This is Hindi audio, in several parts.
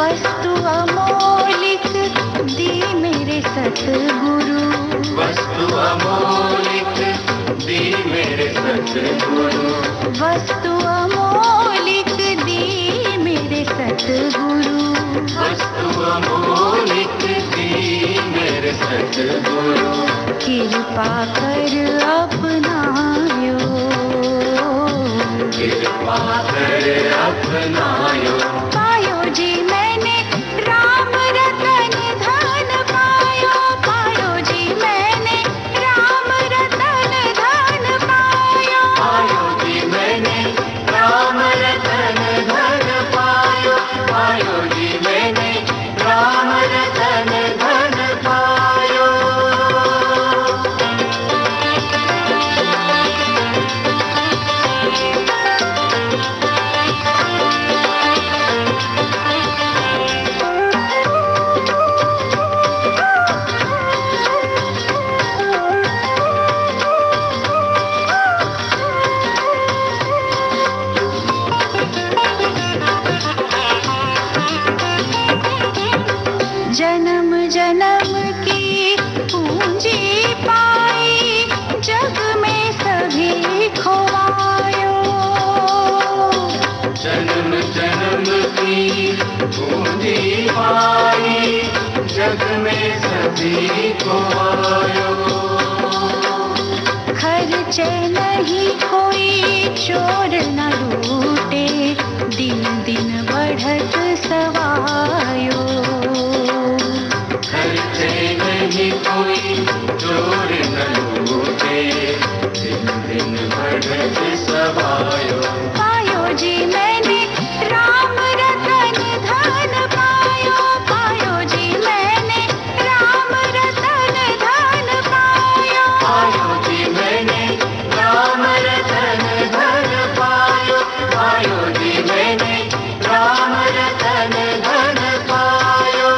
वस्तु अमोलिक दी मेरे सतगुरु, वस्तु अमोलिक दी मेरे सतगुरु, वस्तु अमोलिक दी मेरे सतगुरु, वस्तु अमोलिक दी मेरे सतगुरु। कृपा कर अपनायो, कृपा कर अपनायो। पायो जी मैंने राम रतन धन पायो, पायो जी मैंने राम रतन धन पायो, पायो जी मैंने राम रतन धन पायो, पायो जी मैंने राम रतन धन पायो। जन्म जन्म की पूंजी पाई, जग में सभी खोवायो, जन्म जन्म की पूंजी पाई, जग में सभी को आयो। खर्चे नहीं कोई चोर न लूटे, दिन दिन बढ़त सवायो, खर्चे नहीं कोई चोर न लूटे, दिन दिन बढ़त सवायो। पायो जी मैंने राम रतन धन पायो, पायो जी मैंने राम रतन धन पायो, पायो जी मैंने राम रतन धन पायो, पायो जी मैंने राम रतन धन पायो।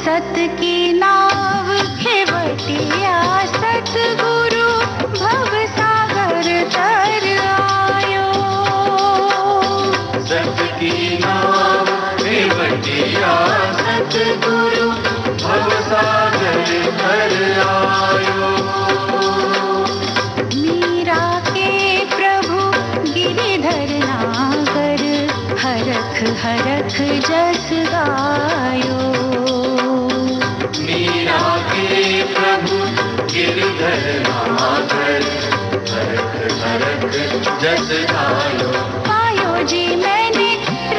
सत की नाव खेवटिया सतगुरु, भव सागर तर आयो, सत की नाव रेवटिया सतगुरु, भव सागर तर आयो। मीरा के प्रभु गिरिधर नागर, हरख हरख जस गायो, मीरा के प्रभु गिरधर नागर, हरख हरख जस गायो। पायो जी मैंने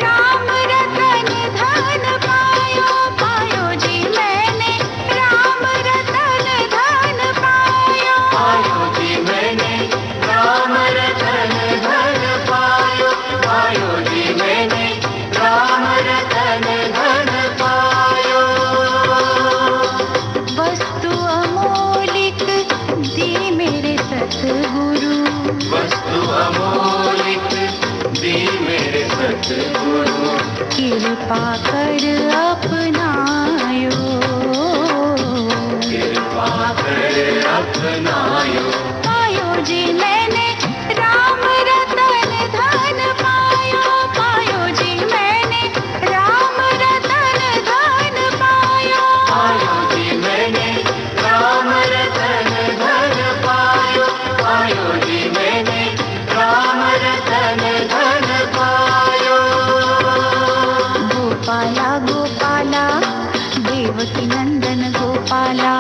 राम रतन धन पायो, पायो जी मैंने राम रतन धन पायो, पायो जी मैंने राम रतन धन पायो, पायो जी मैंने राम रतन धन पायो। वस्तु अमोलिक दी मेरे सतगुरु, वस्तु अमोलिक दी मेरे सतगुरु। कृपा कर अपनायो, कृपा कर अपनायो। पायो जी मैंने राम रतन धन पायो, पायो जी मैंने राम रतन धन पायो, पायो जी मैंने राम रतन धन पायो, पायो जी मैंने राम रतन धन पायो। गोपाला गोपाला देवकी नंदन गोपाला,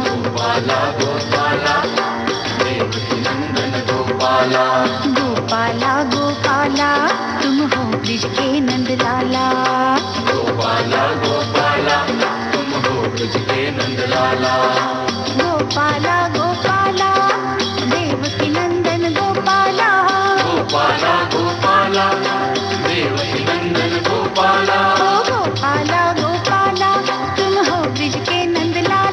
गोपाला गोपाला देवकी नंदन गोपाला, गोपाला गोपाला तुम हो ब्रिज के नंदलाला, गोपाला गोपाला तुम हो ब्रज के नंदलाला। गोपाला गोपाला देवकी नंदन गोपाला, गोपाला गोपाला देवकी नंदन गोपाला, ओ गोपाला गोपाला तुम हो ब्रिज के नंदलाला।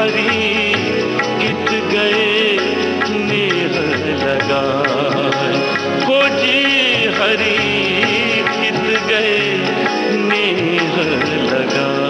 हरी कित गए नेह लगाए, खोजी हरी कित गए नेह लगाए।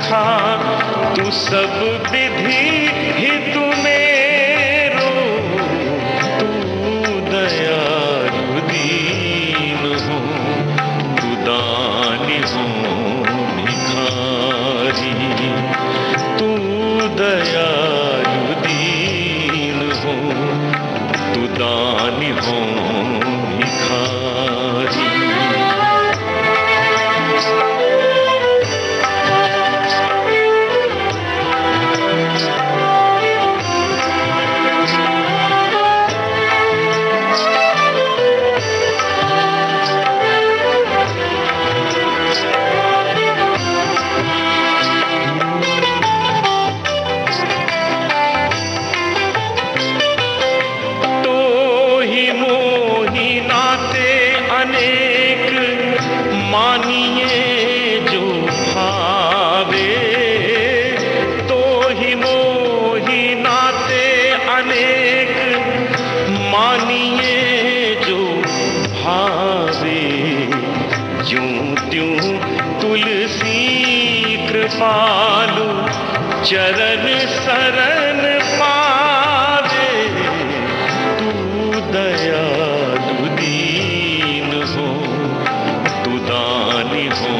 लिखा तू सब विधि हित मेरो, तू दयालु दीन हो, तू दानी हो भिखारी, तू दयालु दीन हो, तू दानी हो भिखारी। मानिए जो भावे, तो ही मोही नाते अनेक, मानिए जो भावे। यूं त्यों तुलसी कृपालु चरण शरण पावे, तू दयालु दीन हो, तू दानी हो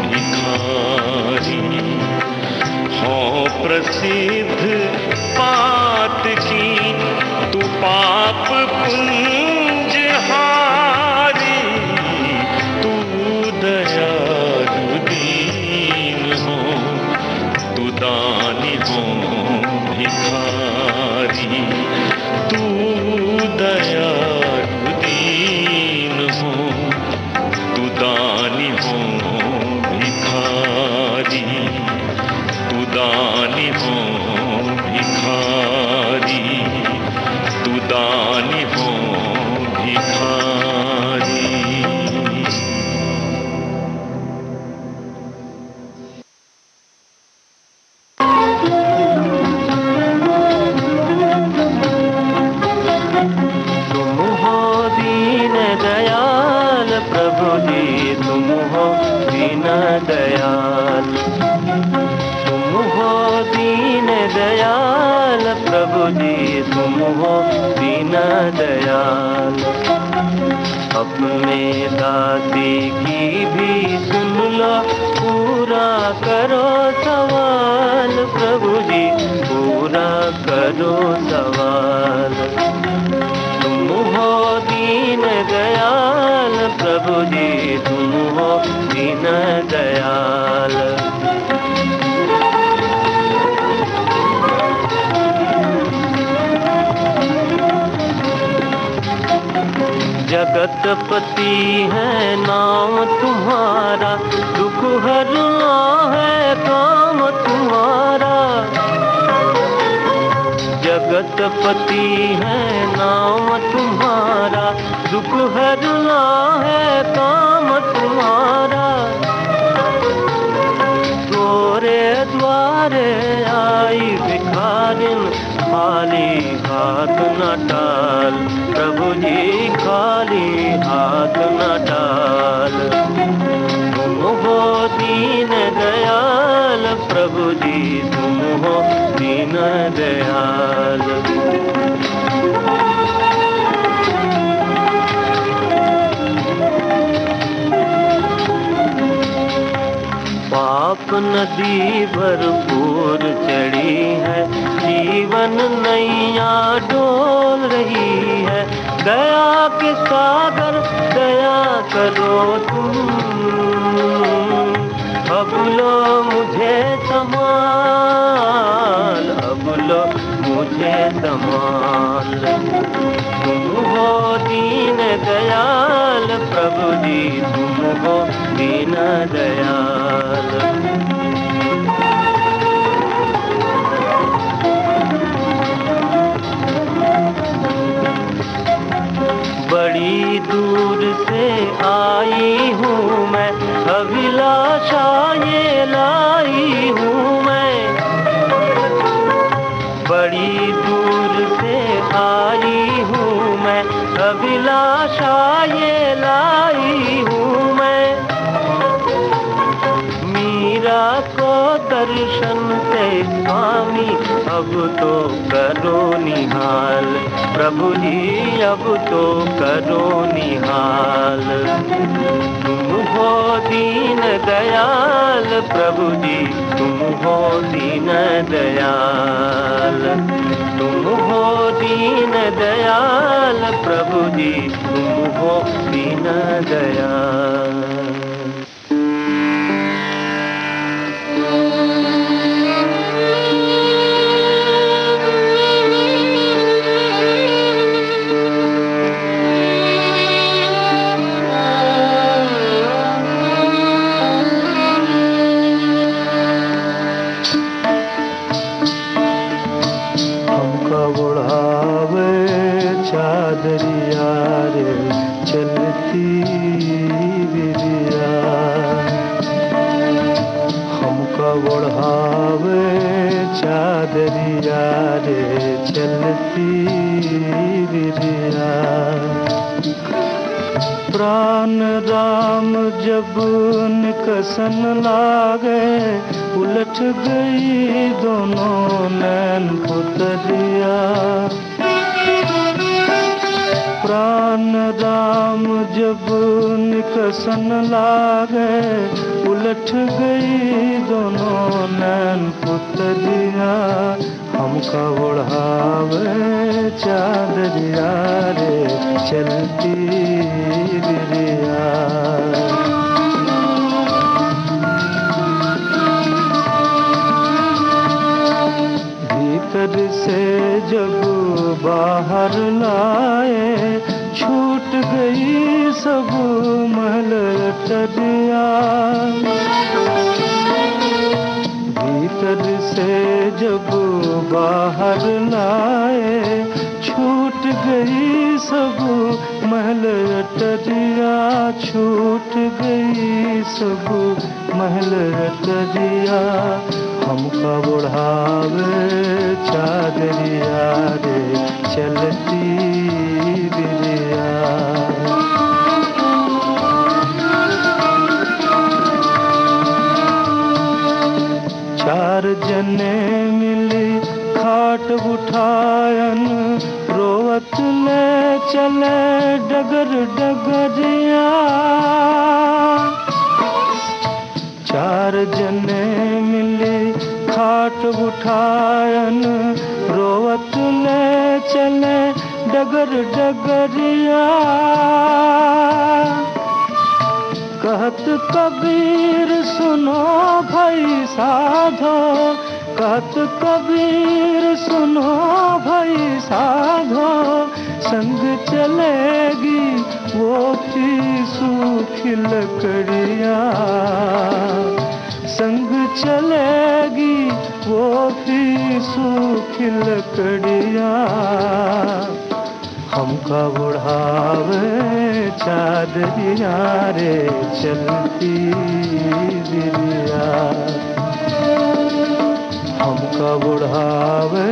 भिखारी। हो प्रसिद्ध पात की तू पाप पुंज हारी, तू दयालु दीन हो, तू दानी हो भिखारी, तू दयालु दीन हो, तू दानी हो भिखारी, तू दानी हो भिखारी, तू दानी हो भिखारी। तुम हो दीन दयाल प्रभु जी, तुम हो दीन दयाल, तुम हो दीन दयाल प्रभु जी, तुम हो दीन दयाल। अपने दासी की भी सुन लो, पूरा करो सवाल प्रभु जी, पूरा करो सवाल। तुम हो दीन दयाल प्रभु जी, तुम हो दीन दयाल। जगतपति है नाम तुम्हारा, दुख हरना है काम तुम्हारा। जगतपति है नाम तुम्हारा, दुख हरना है काम तुम्हारा। गोरे द्वारे आई भिखारिन, खाली हाथ न टाल प्रभु जी, खाली हाथ न टाल। तुम हो दीन दयाल प्रभु जी, तुम हो दीन दयाल। पाप नदी भरपूर चढ़ी है, जीवन नैया डोल रही है। दया के सागर दया करो तुम, अब लो मुझे संभाल, अब लो मुझे संभाल। तुम हो दीन दयाल प्रभु जी, तुम हो दीन दयाल। बड़ी दूर से आई हूँ मैं, अभिलाषा ये लाई हूँ मैं। बड़ी दूर से आई हूँ मैं, अभिलाषा ये लाई हूँ मैं। मीरा को स्वामी अब तो करो निहाल, प्रभु जी अब तो करो निहाल। तुम हो दीन दयाल प्रभु जी, तुम हो दीन दयाल, तुम हो दीन दयाल प्रभु जी, तुम हो दीन दयाल। चादरिया रे चलती बिरिया, हमका ओढ़ावे चादरिया रे चलती बिरिया। प्राण राम जब निकसन लागे, उलट गई दोनों नैन पुतरिया। प्राण राम जब निकसन लागे, उलट गई दोनों नैन पुतरिया। हमका ओढ़ावे चादरिया रे चलती बिरिया। भीतर से जब बाहर लाए, छूट गई सब महल अटरिया। भीतर से जब बाहर लाए, छूट गई सब महल अटरिया। छूट गई सब महल अटरिया। हमका ओढ़ावे चादरिया रे चलती बिरिया। चार जने मिली खाट उठायन, रोवत ले चले डगर डगरिया। चार जने मिली खाट उठायन, रोवत ले चले डगर डगरिया। कहत कबीर सुनो भाई साधो, कहत कबीर सुनो भाई साधो। संग चलेगी वो की सूखी लकड़िया, संग चलेगी वो की सूखी लकड़िया। हमका ओढ़ावे चादरिया रे चलती बिरिया। हमका ओढ़ावे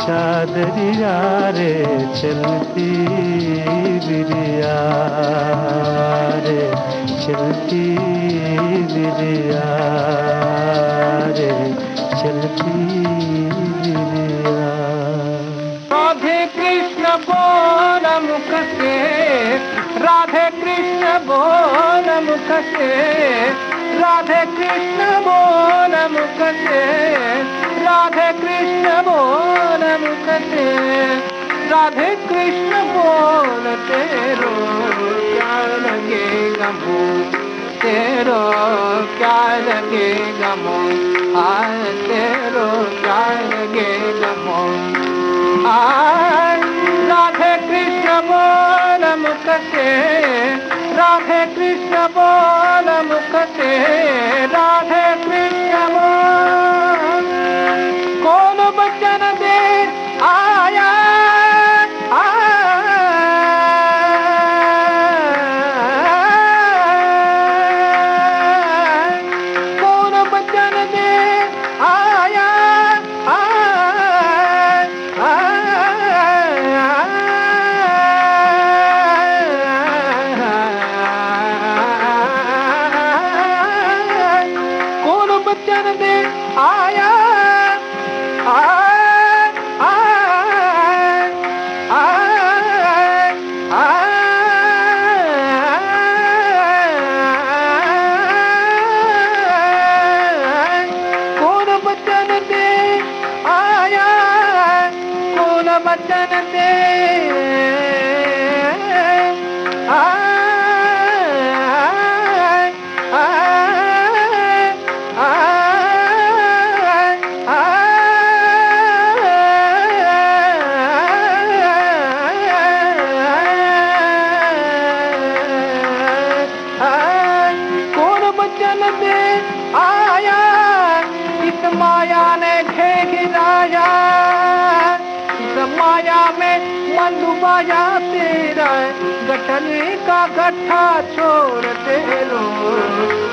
चादरिया रे चलती बिरिया रे चलती बिरिया रे चलती बिरिया। राधे कृष्ण बोल मुख से, राधे कृष्ण बोल मुख से, राधे कृष्ण बोल मुख से, राधे कृष्ण बोल मुख से। राधे कृष्ण बोल तेरो क्या लगेगा मुँह, तेरो क्या लगेगा मुँह, हाय तेरो क्या लगेगा मुँह। राधे कृष्ण बोल मुख से, राधे कृष्ण बोल मुख से, राधे कृष्ण बोल। कौन वचन दे आया, कौन वचन दे आया। बचन ते माया ने घेराया, इस माया में मन डुबाया तेरा, गठने का गठा छोड़ तेरो,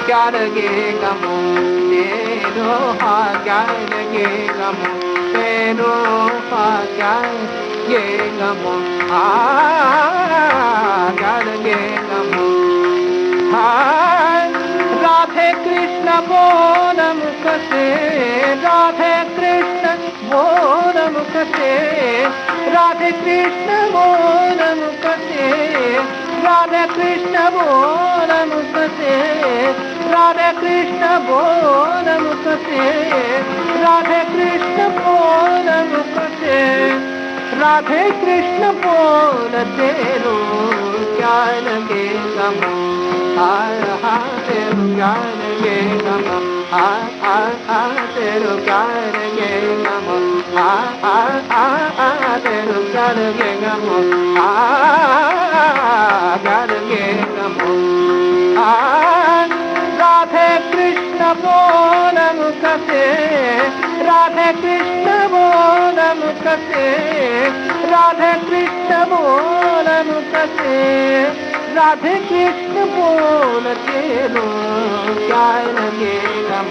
क्या लगेगा तेरो, हाँ क्या लगेगा तेरो, हाँ क्या लगेगा क्या लगेगा हाँ। राधे कृष्ण बोल मुख से, राधे कृष्ण बोल मुख से, राधे कृष्ण बोल मुख से, राधे कृष्ण बोल मुख से, राधे कृष्ण बोल मुख से, राधे कृष्ण बोल मुख से, राधे कृष्ण बोल तेरो क्या लगेगा तेरो क्या लगेगा तेरो क्या लगेगा तेरो क्या लगेगा क्या लगेगा। राधे कृष्ण बोल मुख से, राधे कृष्ण बोल मुख से, राधे कृष्ण बोल मुख से, राधे कृष्ण बोल तेरो क्या लगेगा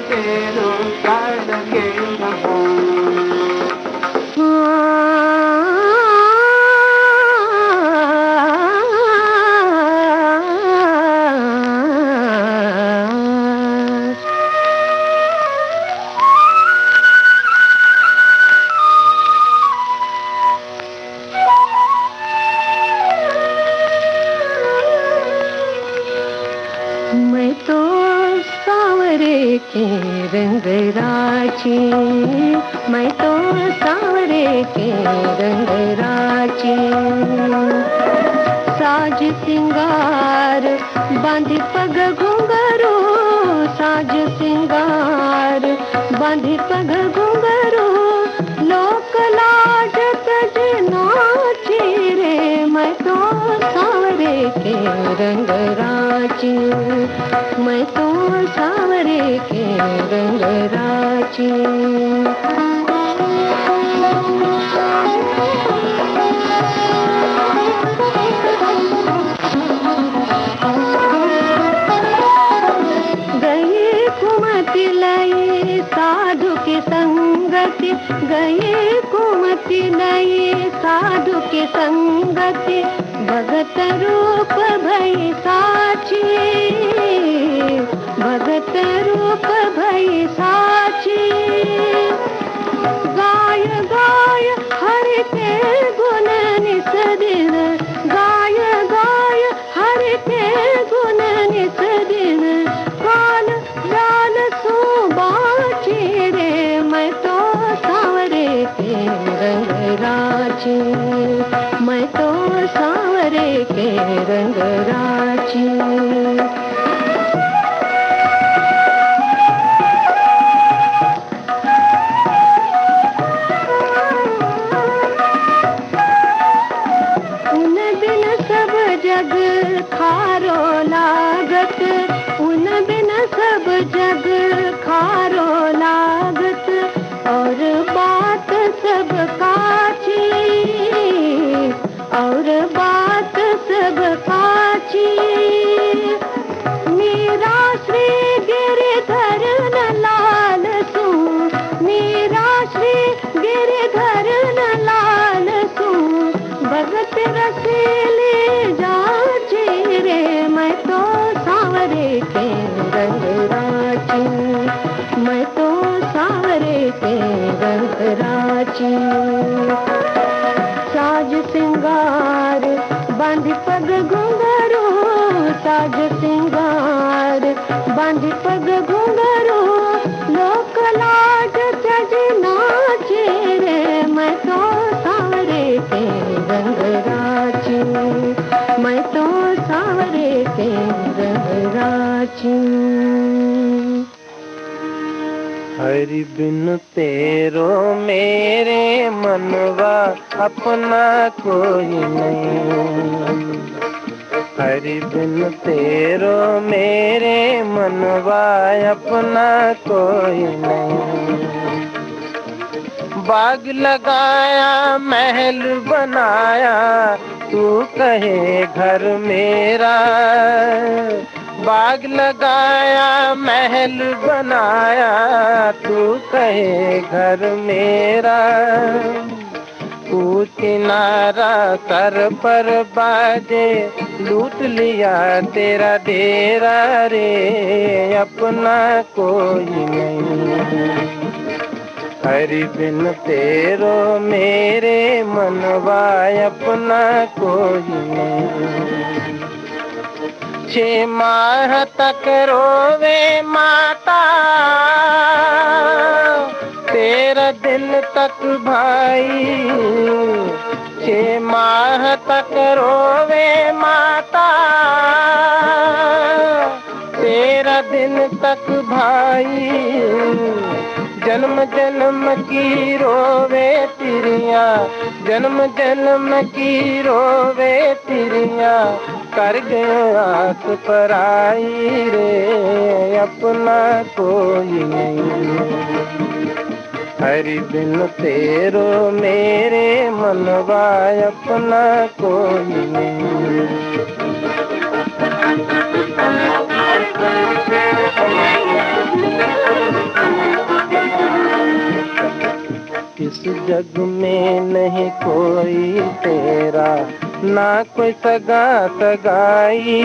तेरो क्या लगेगा के रंग राची, मैं तो सांवरे के रंग राची, साज सिंगार बांधी पग घुंघरू, साज सिंगार बांधी पग घुंघरू, लोक लाज तज नाची रे, मैं तो सांवरे के रंग राची, मैं तो सांवरे के रंग राची। गए कुमति लये साधु की संगति, गए कुमति लये साधु की संगति, भगत रूप भई साची, भगत रूप भई साची, गाय गाय हरि के गुण निस दिन, गाय गाय हरि के गुण निस दिन, काल लाल सुबाची रे, मैं तो सांवरे के रंग राची, मैं तो सांवरे के रंग राची। उन बिन सब जग खारो लागत, उन बिन सब जग खारो लागत, और बात सब काची, और बात सब काची, मेरा श्री गिरधर लाल सू, मेरा श्री गिरधर लाल सू, भगत रसीले जाची रे, मैं तो सांवरे के रंग राची, मैं तो सांवरे के रंग राची, साज सिंगार बांधी पग घुंघरू, साज सिंगार बांधी पग घुंघरू, लोक लाज तज नाचे रे, मैं हरि बिन तेरो मेरे मनवा अपना कोई नहीं। हरि बिन तेरो मेरे मनवा अपना कोई नहीं। बाग लगाया महल बनाया तू कहे घर मेरा। बाग लगाया महल बनाया तू कहे घर मेरा। ऊँच किनारा सर पर बाजे लूट लिया तेरा डेरा रे अपना कोई नहीं। हरि बिन तेरो मेरे मनवा अपना कोई नहीं। 6 माह तक रोवे माता 13 दिन तक भाई। 6 माह तक रोवे माता 13 दिन तक भाई। जन्म जन्म की रोवे तिरिया जन्म जन्म की रोवे तिरिया। कर गए आस पराई रे अपना कोई नहीं। हरि बिन तेरो मेरे मनवा अपना कोई नहीं। इस जग में नहीं कोई तेरा ना कोई सगा सगाई।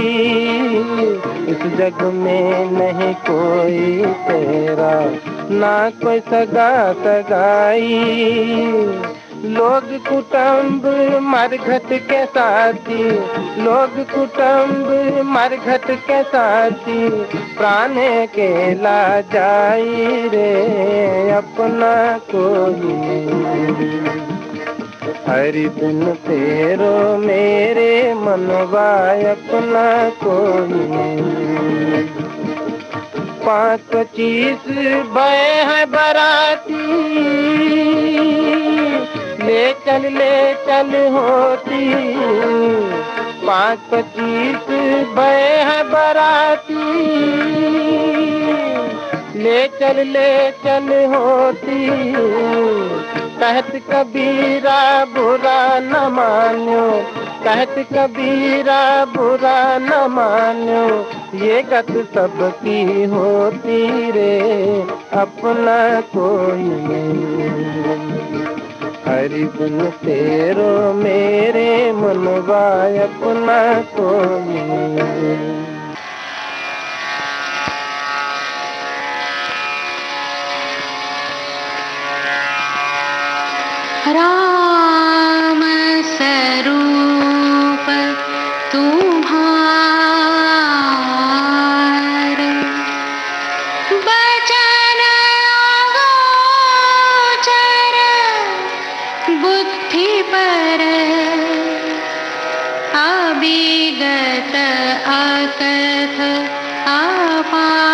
इस जग में नहीं कोई तेरा ना कोई सगा सगाई। लोग कुटुंब मरघट के साथी लोग कुटुंब मरघट के साथी। प्राण के ला जाई रे अपना कोई नहीं। हरि बिन तेरो मेरे मनवा अपना कोई नहीं। 5-25 भय है बराती ले चल होती। 5-25 भय है बराती ले चल होती। कहत कबीरा बुरा न मान्यो कहत कबीरा बुरा न मान्यो। ये गत सबकी होती रे अपना कोई नहीं। हरि बिन तेरो मेरे मनवा अपना कोई नहीं। राम स्वरूप तुम्हारे बचन अगोचर बुद्धि पर अभिगत अकथ अपार।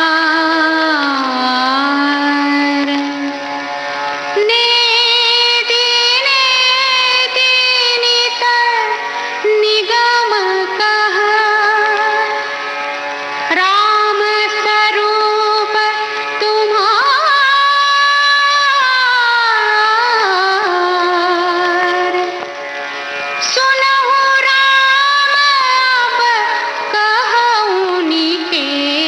कहूँ निकेता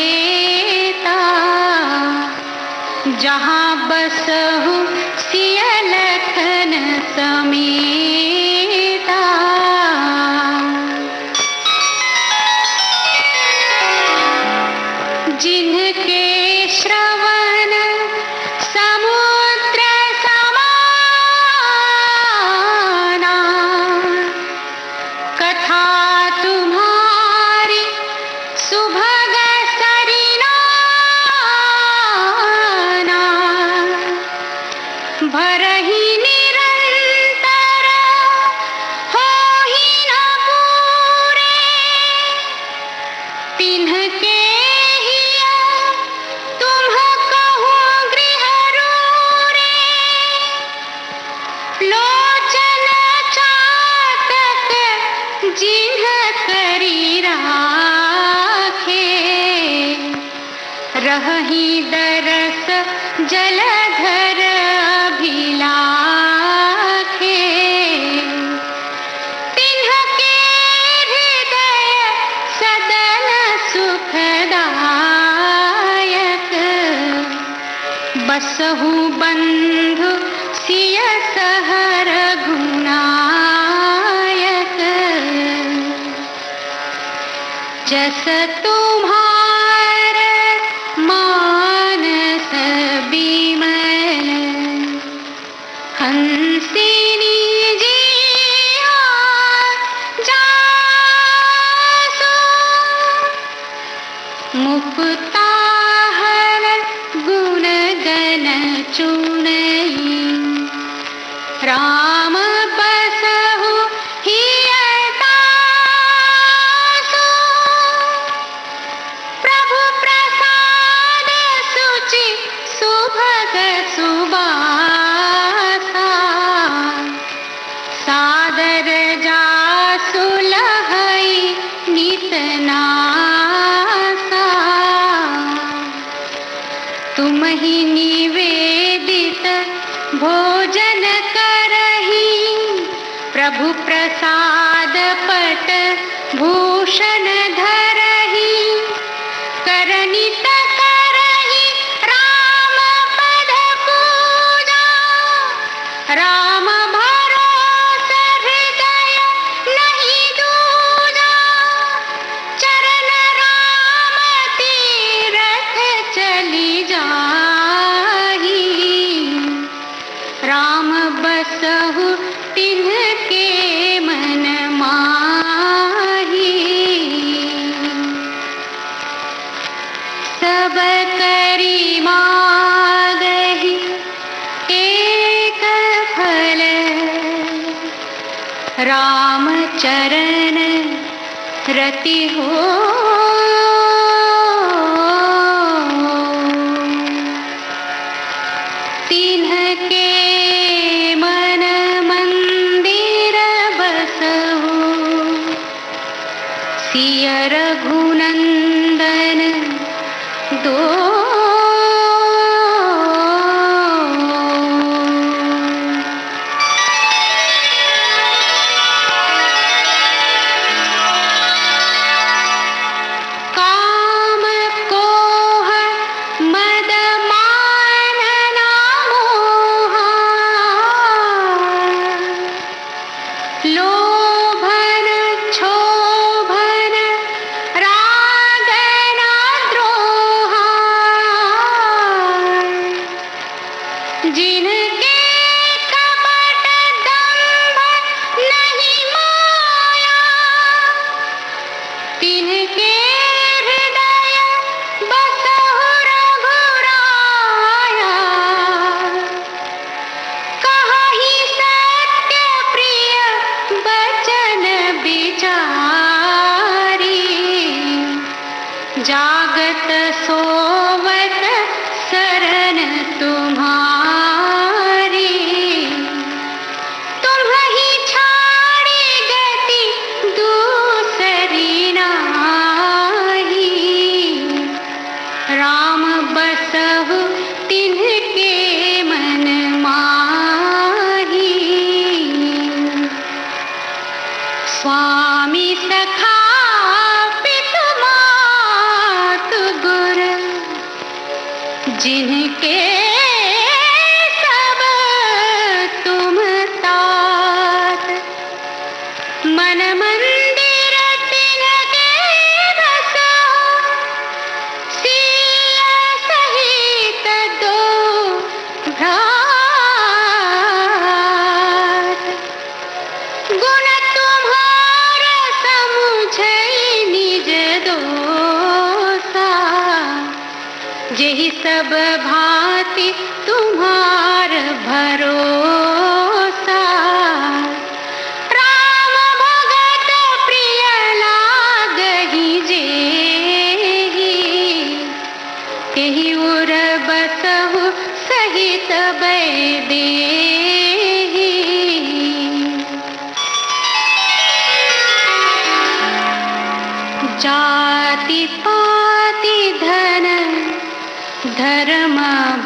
लोचन चातक जिन्ह करी राखे, रही दरस जलधर अभिलाखे। तिन्ह के हृदय सदन सुखदायक, बसहु बंधु सिय सहर गुनायक। जस तुम्हार मानस बिमल, हंसिनी जिया जासु। मुक्ताहर गुण गण चुनई, राम बसहु हिय दासु। प्रभु प्रसाद सुचि सुभग सुबासा, सादर जासु लहई नित नासा। तुम ही निवेदित भोजन करही, प्रभु प्रसाद पट भूषण धरही। करनित करही राम पद पूजा, राम भरोस हृदय नहीं दूजा। चरण राम तीरथ चली जाही, राम बसहु तिन्ह के मन माही। सब करी मागहि एक फल, राम चरण रति हो। तिन्ह के मन मंदिर बसहु, सिय रघुनंदन दो। काम कोह मद मान ना मोहा, लोभन क्षोभन राग ना द्रोहा। जिनके कपट दंभ नहीं माया, तिनके हृदय बसहु रघुराया। कहि सत्य प्रिय बचन बिचारी, जागत सोवत शरण तुम्हारी। तुम ही छाड़ी गति दूसरी नाही, राम बसहु तिन्ह के मन माही। स्वामी सखा पितु मातु गुर, जिनके सब तुम तात। मन मंदिर तिनके बसहु, सिय सहित दो भ्रात। गुण तुम्हार समुझई निज दोसा, जेहि सब भांति तुम्हार भरोसा। राम भगत प्रिय लागहि जेहि, तेहि उर बसहु सहित बैदेहि। धर्म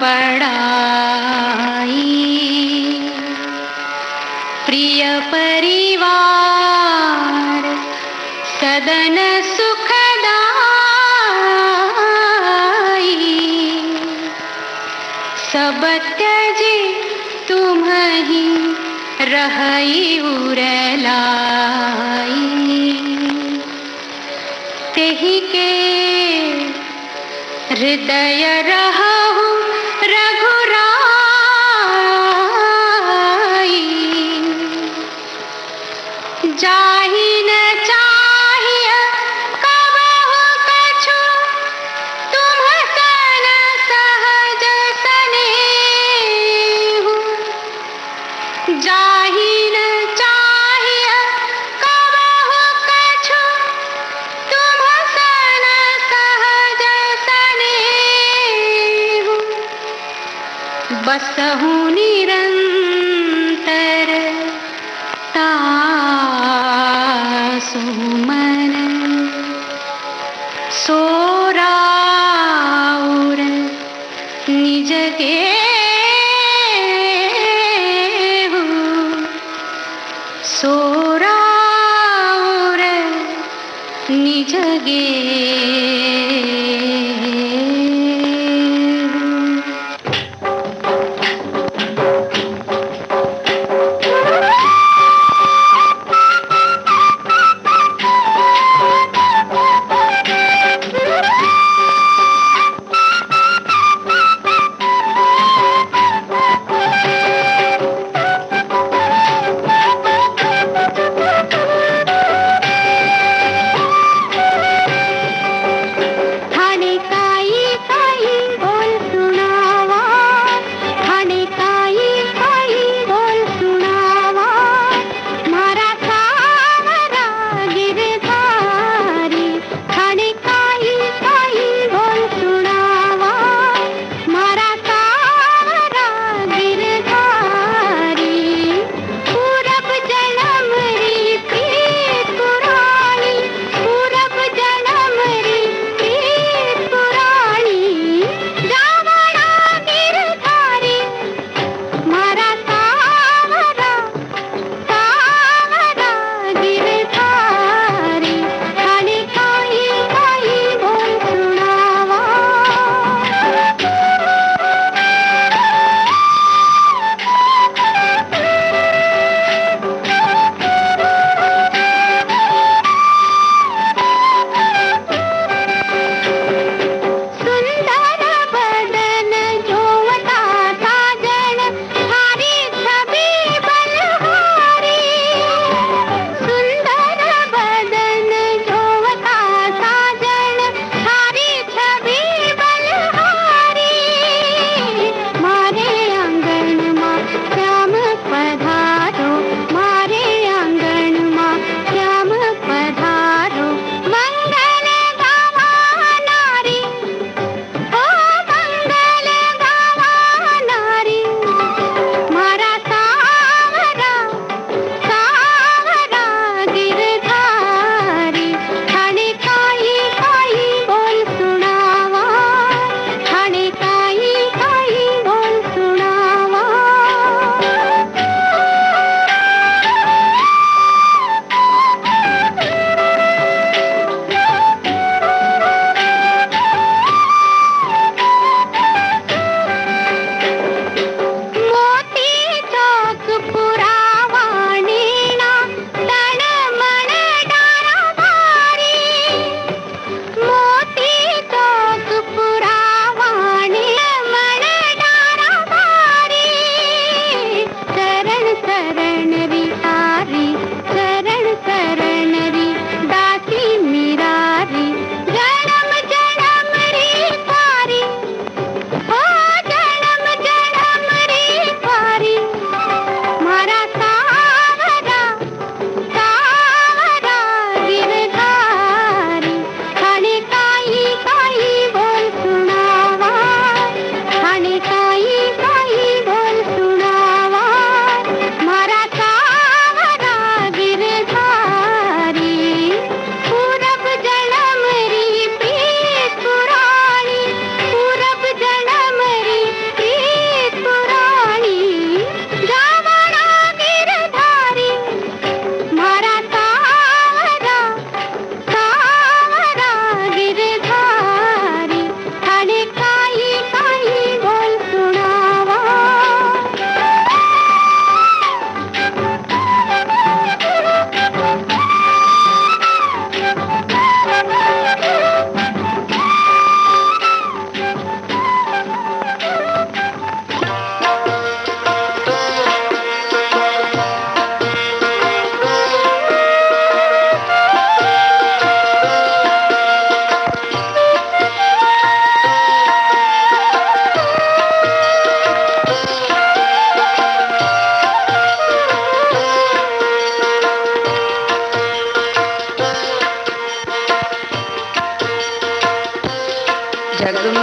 बढ़ाई, प्रिय परिवार सदन सुखदाई, सब त्यजी तुम ही रहई उरलाई, तेहि के हृदय रहु रघुराई, जाहि न चाहिए कबहु कछु, तुम सन सहज सनेहु, जाहि न चाहिए कबहु कछु, तुम सन सहज सनेहु, बसहु निरंतर तासु मन, सोराउर निज गेहु, सोराउर निज गेहु।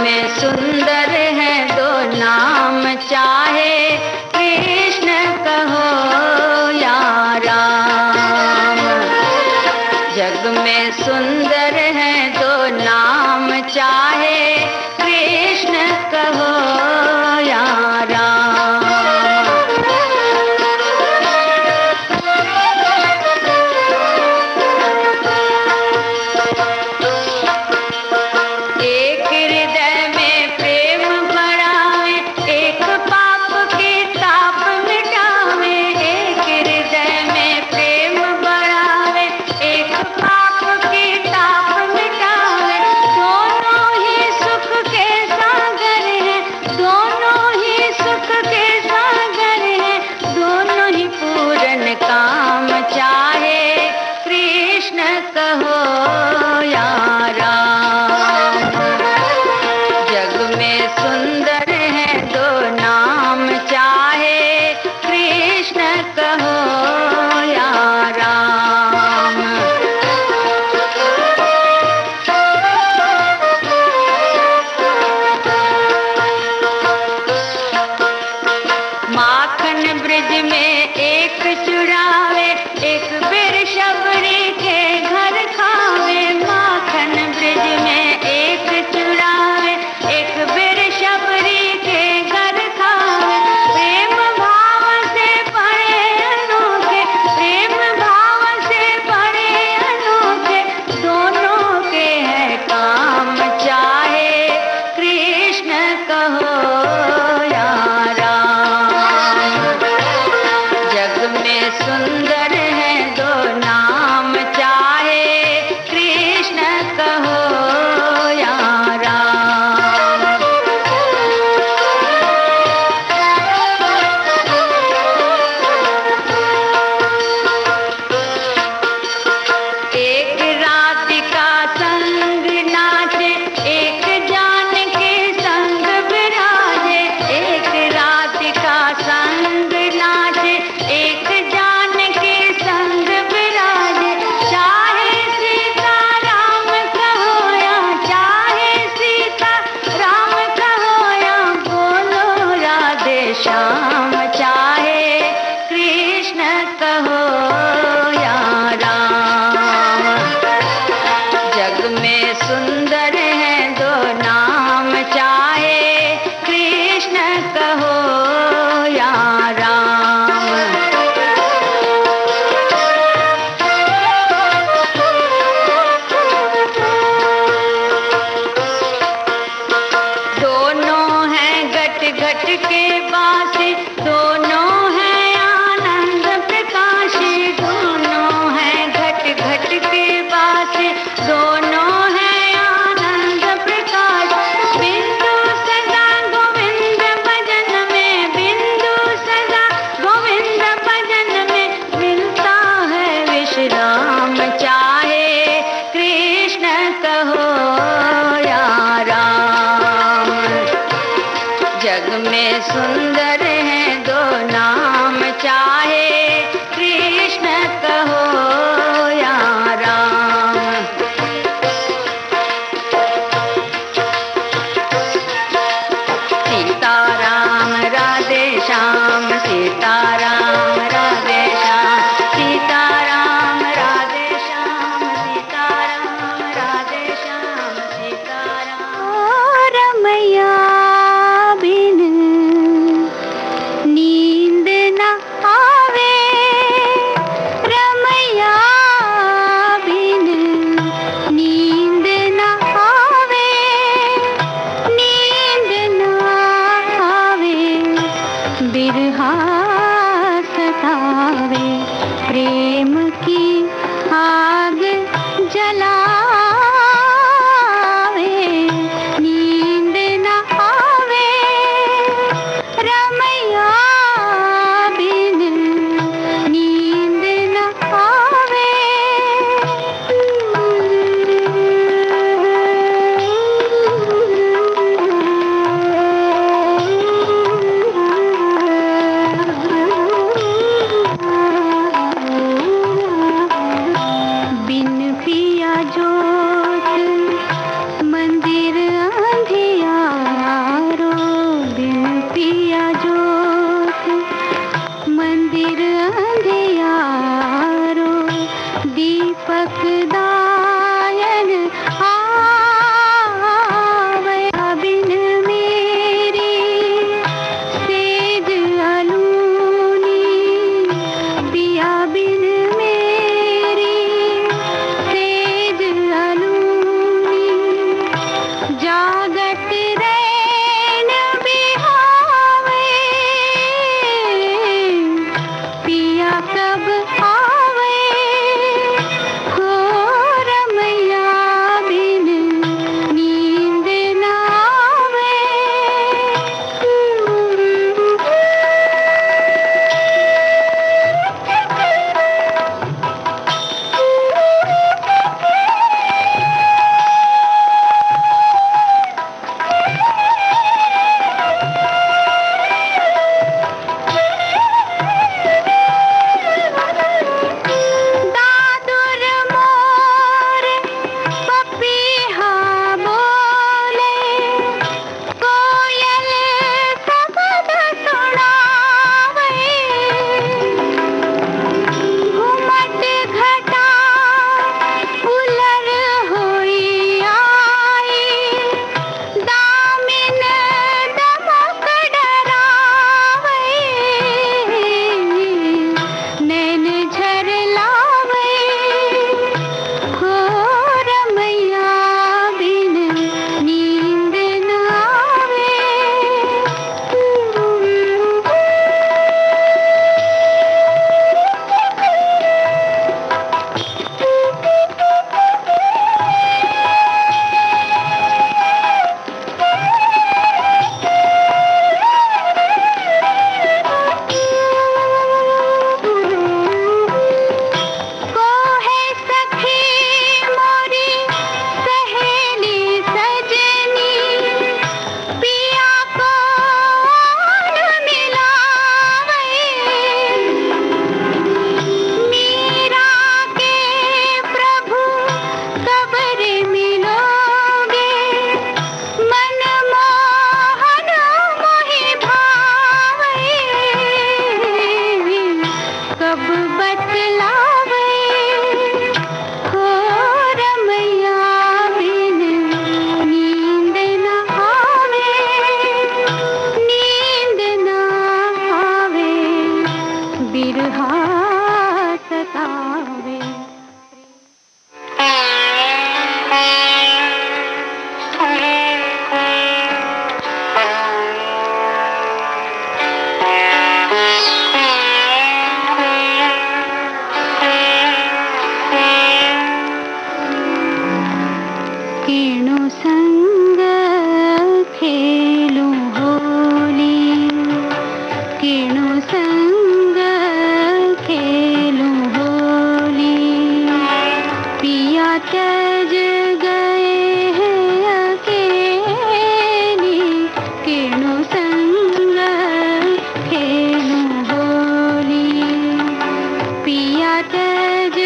में सुंदर है दो नाम, चाहे कृष्ण कहो या राम। जग में सुंदर है दो नाम, चाहे कृष्ण कहो या राम। एक हृदय में प्रेम बढ़ावे, एक पाप के ताप मिटावे। एक हृदय में प्रेम बढ़ावे, एक पाप के ताप मिटावे। दोनों ही सुख के सागर हैं, दोनों ही सुख के सागर हैं, दोनों ही पूर्ण काम, चाहे कृष्ण कहो या राम। जग में सुंदर है दो नाम, चाहे कृष्ण कहो या राम। माखन ब्रिज में एक चुरावे, एक बेर शबरी के घर खावे। माखन ब्रिज में एक चुरावे, एक बेर शबरी के घर खावे। प्रेम भाव से पड़े अनोखे, प्रेम भाव से पड़े अनोखे, दोनों के है काम, चाहे कृष्ण कहो या राम। जग में सुंदर है दो नाम, चाहे कृष्ण कहो या राम। एक राधिका संग नाचे, एक जान के संग विराजे। एक राधिका संग नाचे, एक जान के संग विराजे। चाहे सीता राम कहो या, चाहे सीता राम कहो या, बोलो राधे श्याम, चाहे कृष्ण कहो या राम। जग में सुंदर है दो नाम, चाहे कृष्ण कहो या राम। दोनों हैं घट घट के बासी, दोनों हैं आनंद प्रकाशी। दोनों हैं घट घट के बासी, दोनों हैं आनंद प्रकाश। बिंदु सदा गोविंद भजन में, बिंदु सदा गोविंद भजन में, मिलता है विश्राम, चाहे कृष्ण कहो या राम। जग में सुंदर है दो नाम, चाहे कृष्ण कहो या राम। सीताराम राधे श्याम, सीताराम राधे श्याम, सीताराम राधे श्याम, सीताराम राधे श्याम, सीताराम। रमैया बिन नींद न आवे, रमैया बिन नींद न आवे, नींद न आवे, बिरहा सतावे, प्रेम की आग जलावे, नींद न आवे, रमैया बिन नींद न आवे। बिन कब आवे हो रमैया बिन नींद ना आवे। दादुर मोर पपीहा बोले कोयल शब्द सुनावे। घुमट घटा उलर होई आई दामिन दमक डरावे। नैन झरलावे हो रमैया बिन नींद न आवे। को है सखी मोरी सहेली सजनी पिया को मिलावे। मीरा के प्रभु कबर मिलोगे मन मोहन मोहि भावे। कब बतलावे हो रमैया बिन नींद न आवे। नींद न आवे बिरहा सतावे। किणु संग खेलूं होली किणु संग खेलूं होली। पिया त्यज गए हैं अकेली किणु संग खेलूं होली। पिया त्यज